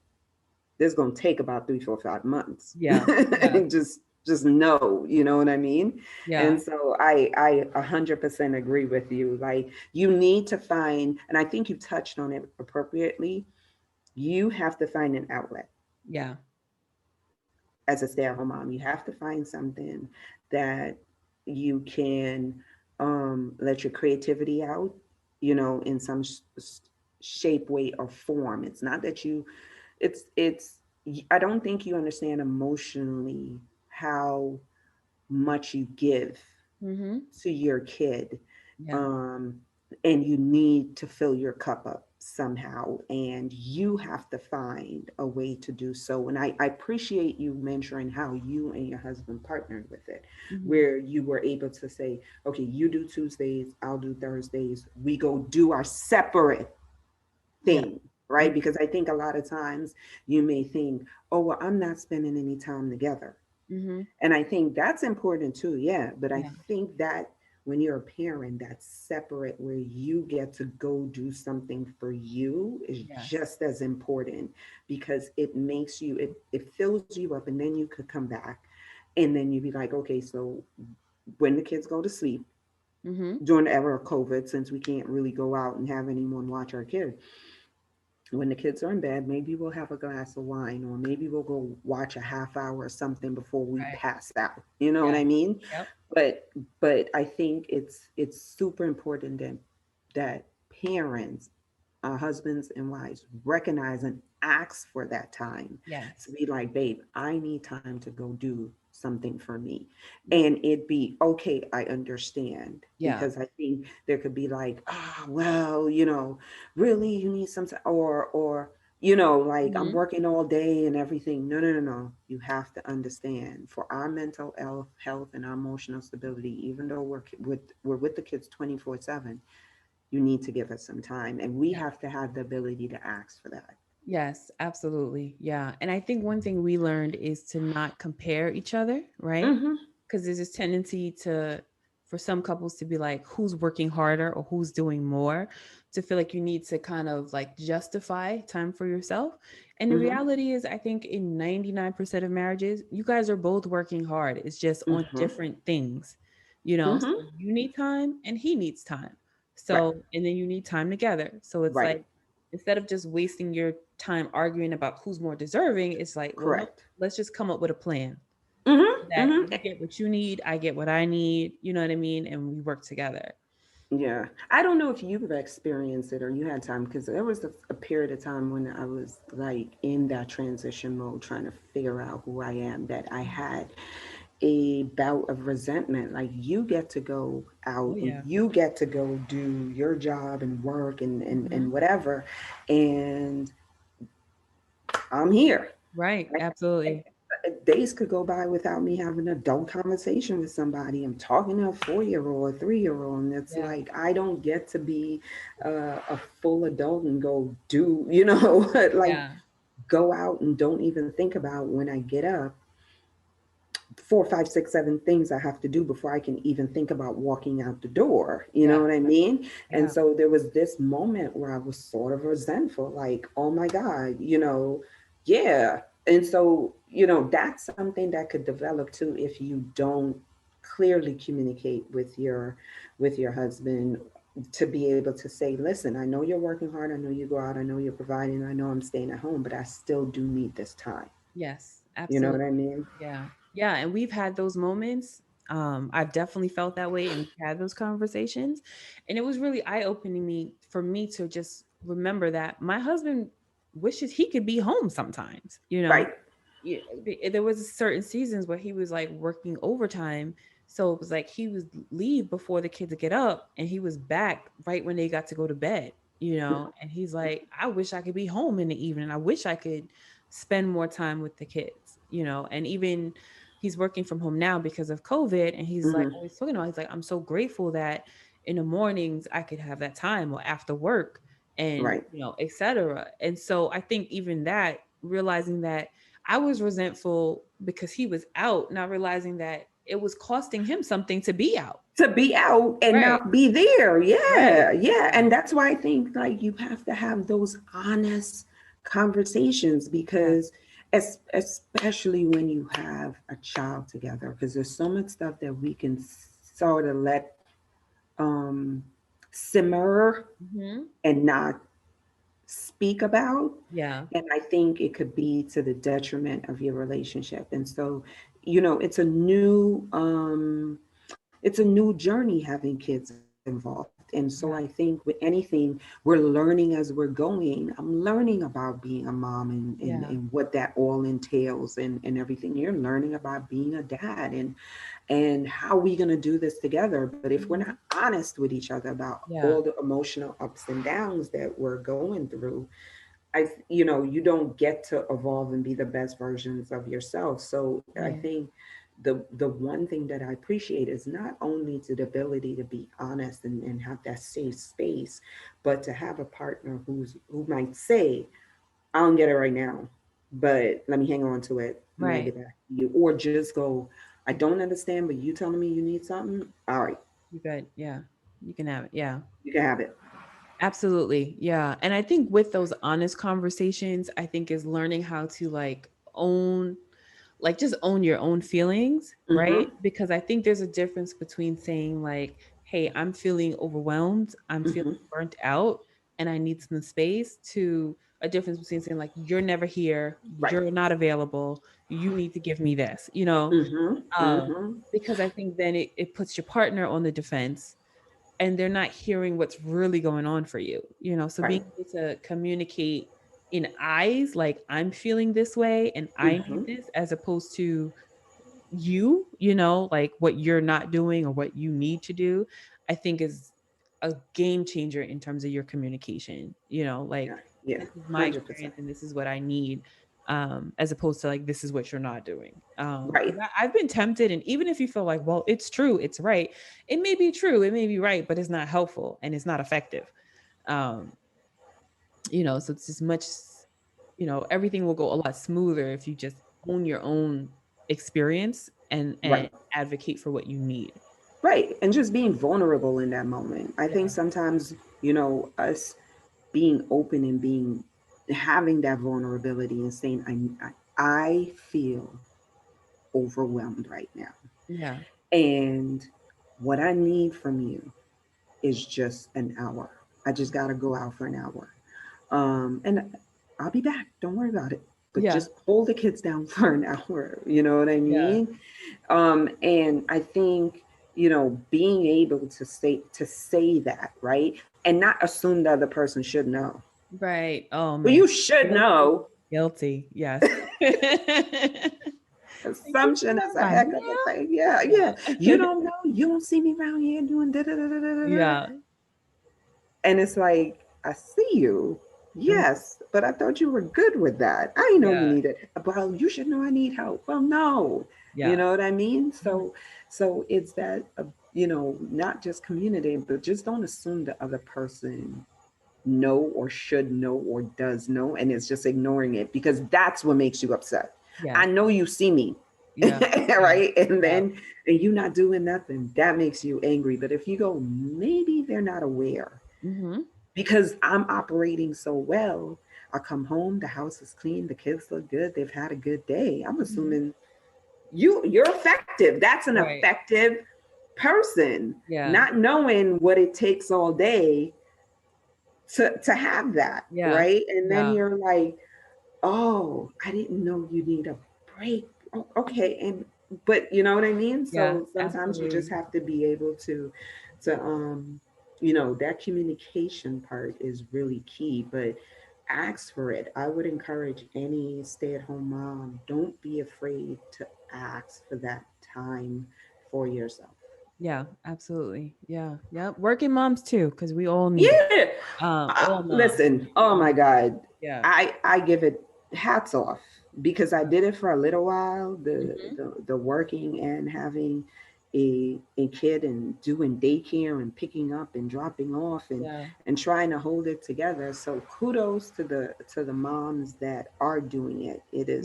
this is going to take about 3, 4, 5 months. Yeah. Yeah. And just know, you know what I mean? Yeah. And so I 100% agree with you. Like, you need to find, and I think you touched on it appropriately, you have to find an outlet. Yeah. As a stay-at-home mom, you have to find something that you can let your creativity out, in some shape, way, or form. It's not that you, it's I don't think you understand emotionally how much you give Mhm. to your kid, Yeah. um, and you need to fill your cup up somehow, and you have to find a way to do so. And I appreciate you mentioning how you and your husband partnered with it, Mm-hmm. where you were able to say, okay, you do Tuesdays, I'll do Thursdays, we go do our separate Yeah. thing, right? Because I think a lot of times you may think, oh, well, I'm not spending any time together. Mm-hmm. And I think that's important too, yeah. But I Yeah. think that when you're a parent, that's separate, where you get to go do something for you, is Yes. just as important, because it makes you, it fills you up, and then you could come back and then you'd be like, okay, so when the kids go to sleep Mm-hmm. during the era of COVID, since we can't really go out and have anyone watch our kids, when the kids are in bed, maybe we'll have a glass of wine, or maybe we'll go watch a half hour or something before we Right. pass out. You know what Yeah. I mean? Yep. But I think it's super important that parents, husbands and wives, recognize and ask for that time, to Yes. be like, babe, I need time to go do something for me. Mm. And it be okay, I understand. Yeah. Because I think there could be like, well, really, you need some time, or like, I'm Mm-hmm. working all day and everything. No, no, no, no. You have to understand, for our mental health and our emotional stability, even though we're with the kids 24/7, you need to give us some time, and we Yeah. have to have the ability to ask for that. Yes, absolutely. Yeah. And I think one thing we learned is to not compare each other, right? Mm-hmm. Because there's this tendency for some couples to be like, who's working harder or who's doing more, to feel like you need to kind of like justify time for yourself. And the Mm-hmm. reality is, I think in 99% of marriages, you guys are both working hard. It's just on Mm-hmm. different things, you know? Mm-hmm. So you need time and he needs time. Right. So, and then you need time together. So it's Right. like, instead of just wasting your time arguing about who's more deserving, it's like, well, no, Correct. let's just come up with a plan Mm-hmm. that Mm-hmm. you get what you need, I get what I need, you know what I mean? And we work together. Yeah. I don't know if you've experienced it or you had time, because there was a period of time when I was like in that transition mode, trying to figure out who I am, that I had a bout of resentment. Like, you get to go Oh out and yeah. you get to go do your job and work and Hmm. whatever. And I'm here. Right. Right? Absolutely. Days could go by without me having an adult conversation with somebody. I'm talking to a 4-year old, a 3-year old, and it's Yeah. like, I don't get to be a full adult and go do, like, Yeah. go out and don't even think about, when I get up, 4, 5, 6, 7 things I have to do before I can even think about walking out the door. You Yeah. know what I mean? And Yeah. so there was this moment where I was sort of resentful, like, oh my God, yeah. And so, that's something that could develop too, if you don't clearly communicate with your husband, to be able to say, listen, I know you're working hard, I know you go out, I know you're providing, I know I'm staying at home, but I still do need this time. Yes. You know what I Absolutely. mean? Yeah. Yeah. And we've had those moments. I've definitely felt that way and we've had those conversations. And it was really eye-opening for me to just remember that my husband wishes he could be home sometimes, you know? Right. Yeah, there was certain seasons where he was like working overtime, so it was like he would leave before the kids would get up and he was back right when they got to go to bed, you know. And he's like, I wish I could be home in the evening, I wish I could spend more time with the kids, you know. And even he's working from home now because of COVID, and he's like Hmm. always talking about, he's like, I'm so grateful that in the mornings I could have that time, or after work, and Right. you know, etc. And so I think even that, realizing that I was resentful because he was out, not realizing that it was costing him something to be out. To be out and Right. not be there. Right. Yeah. Yeah. Yeah. And that's why I think, like, you have to have those honest conversations, Yeah. because especially when you have a child together, because there's so much stuff that we can sort of let um simmer Hmm. and not speak about. Yeah. And I think it could be to the detriment of your relationship. And so, it's a new journey having kids involved. And so Yeah. I think with anything, we're learning as we're going. I'm learning about being a mom Yeah. and what that all entails and everything. You're learning about being a dad and how we going to do this together. But if we're not Mhm. honest with each other about Yeah. all the emotional ups and downs that we're going through, you don't get to evolve and be the best versions of yourself. So I Yeah. think the one thing that I appreciate is not only the ability to be honest and have that safe space, but to have a partner who might say, I don't get it right now, but let me hang on to it and I'll Right. get back to you. Or just go, I don't understand, but you telling me you need something. All right, You good. Yeah. You can have it. Yeah. you can have it. Absolutely. Yeah. And I think with those honest conversations, I think is learning how to like own, like just own your own feelings, Mm-hmm. right? Because I think there's a difference between saying like, hey, I'm feeling overwhelmed, I'm feeling Mm-hmm. burnt out, and I need some space, to a difference between saying like, you're never here, Right. you're not available, you need to give me this, you know? Mm-hmm. Um, Mm-hmm. because I think then it puts your partner on the defense, and they're not hearing what's really going on for you, you know? So Right. being able to communicate in eyes, like, I'm feeling this way and I need Mm-hmm. this, as opposed to you know, like what you're not doing or what you need to do, I think is a game changer in terms of your communication, you know, Yeah. like, Yeah. this is my 100%. experience and this is what I need, as opposed to like, this is what you're not doing. Right. Because I've been tempted, and even if you feel like, well, it's true, it's right, it may be true, it may be right, but it's not helpful and it's not effective. Um, you know, so it's just much, you know, everything will go a lot smoother if you just own your own experience and Right. advocate for what you need. Right. And just being vulnerable in that moment. I think Yeah. sometimes, us being open and having that vulnerability and saying, I feel overwhelmed right now. Yeah. And what I need from you is just an hour. I just got to go out for an hour. And I'll be back. Don't worry about it. But Yeah. just hold the kids down for an hour. You know what I Yeah. mean? And I think, being able to say that, right? And not assume the other person should know. Right. Oh Well, man. you should Guilty. know. Guilty. Yes. Like, you should Assumption know is a by heck of a thing. Yeah, yeah. You now. don't know. You don't see me around here doing da da da da da da. Yeah. And it's like, I see you. Mhm. Yes, but I thought you were good with that. I didn't know you Yeah. needed. Well, you should know I need help. Well, no, you Yeah. know what I mean. Mhm. So it's that not just community, but just don't assume the other person know or should know or does know, and it's just ignoring it because that's what makes you upset. Yes. I know you see me, Yeah. Yeah. right? And Yeah. then and you not doing nothing, that makes you angry. But if you go, maybe they're not aware Mm-hmm. because I'm operating so well. I come home, the house is clean, the kids look good, they've had a good day. I'm Mm-hmm. assuming you're effective. That's an Right. effective person, Yeah. not knowing what it takes all day to have that, Yeah. right? And then Yeah. you're like, oh, I didn't know you need a break. Oh, okay, and but you know what I mean. Yeah. So sometimes you Absolutely. just have to be able to that communication part is really key. But ask for it. I would encourage any stay-at-home mom. Don't be afraid to ask for that time for yourself. Yeah, absolutely. Yeah. Yeah. Working moms too, because we all need it. Yeah. All moms. Listen, We oh all my need it. God. Yeah. I give it hats off because I did it for a little while, Mhm. the working and having a kid and doing daycare and picking up and dropping off Yeah. and trying to hold it together. So kudos to the moms that are doing it. Yeah.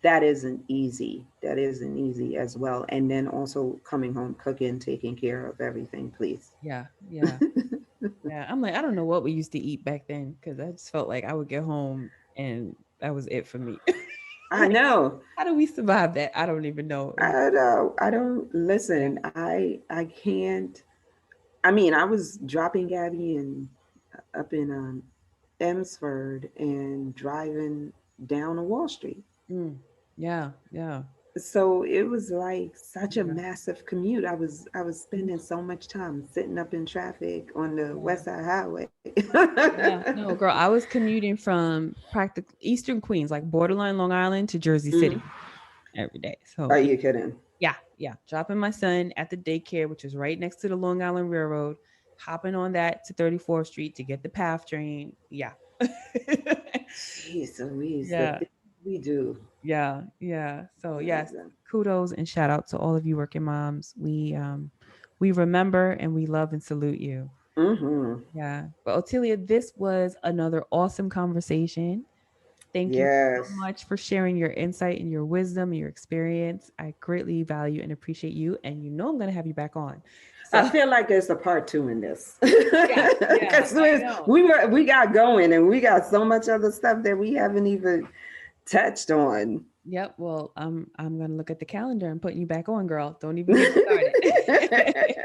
That isn't easy. That isn't easy as well. And then also coming home, cooking, taking care of everything, please. Yeah. Yeah. Yeah. I'm like, I don't know what we used to eat back then, because I just felt like I would get home and that was it for me. I Like, know. how do we survive that? I don't even know. It was, I know. I don't yeah. listen. I can't. I mean, I was dropping Gabby in up in Emsford and driving down to Wall Street. Mm. Yeah. Yeah. So it was like such a Yeah. massive commute. I was spending so much time sitting up in traffic on the Yeah. West Side Highway. Yeah. No, girl, I was commuting from practically Eastern Queens, like borderline Long Island to Jersey Mm. City every day. So Are you kidding? yeah, yeah. Dropping my son at the daycare, which is right next to the Long Island Railroad, hopping on that to 34th Street to get the PATH train. Yeah. Jeez Louise, the Yeah. things we do. Yeah. Yeah. So yes, Yeah. kudos and shout out to all of you working moms. We remember and we love and salute you. Mm-hmm. Yeah. But Otilia, this was another awesome conversation. Thank you so Yes. much for sharing your insight and your wisdom and your experience. I greatly value and appreciate you. And you know I'm going to have you back on. I So, feel like there's a part two in this. yeah, yeah, Because I know. we got going and we got so much other stuff that we haven't even touched on. Yep. Well, I'm going to look at the calendar and putting you back on, girl. Don't even get me started.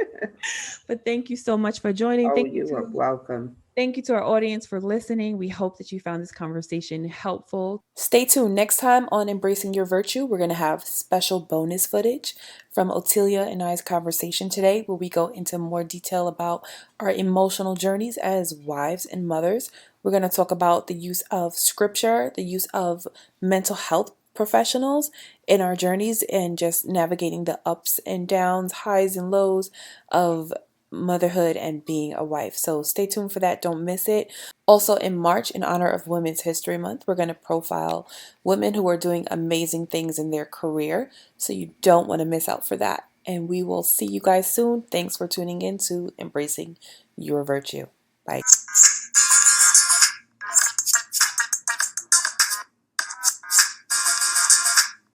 But thank you so much for joining. Oh, you are welcome. Thank you to our audience for listening. We hope that you found this conversation helpful. Stay tuned. Next time on Embracing Your Virtue, we're going to have special bonus footage from Otillia and I's conversation today, where we go into more detail about our emotional journeys as wives and mothers. We're going to talk about the use of scripture, the use of mental health professionals in our journeys, and just navigating the ups and downs, highs and lows of motherhood and being a wife. So stay tuned for that. Don't miss it. Also, in March, in honor of Women's History Month, we're going to profile women who are doing amazing things in their career. So you don't want to miss out for that. And we will see you guys soon. Thanks for tuning in to Embracing Your Virtue. Bye.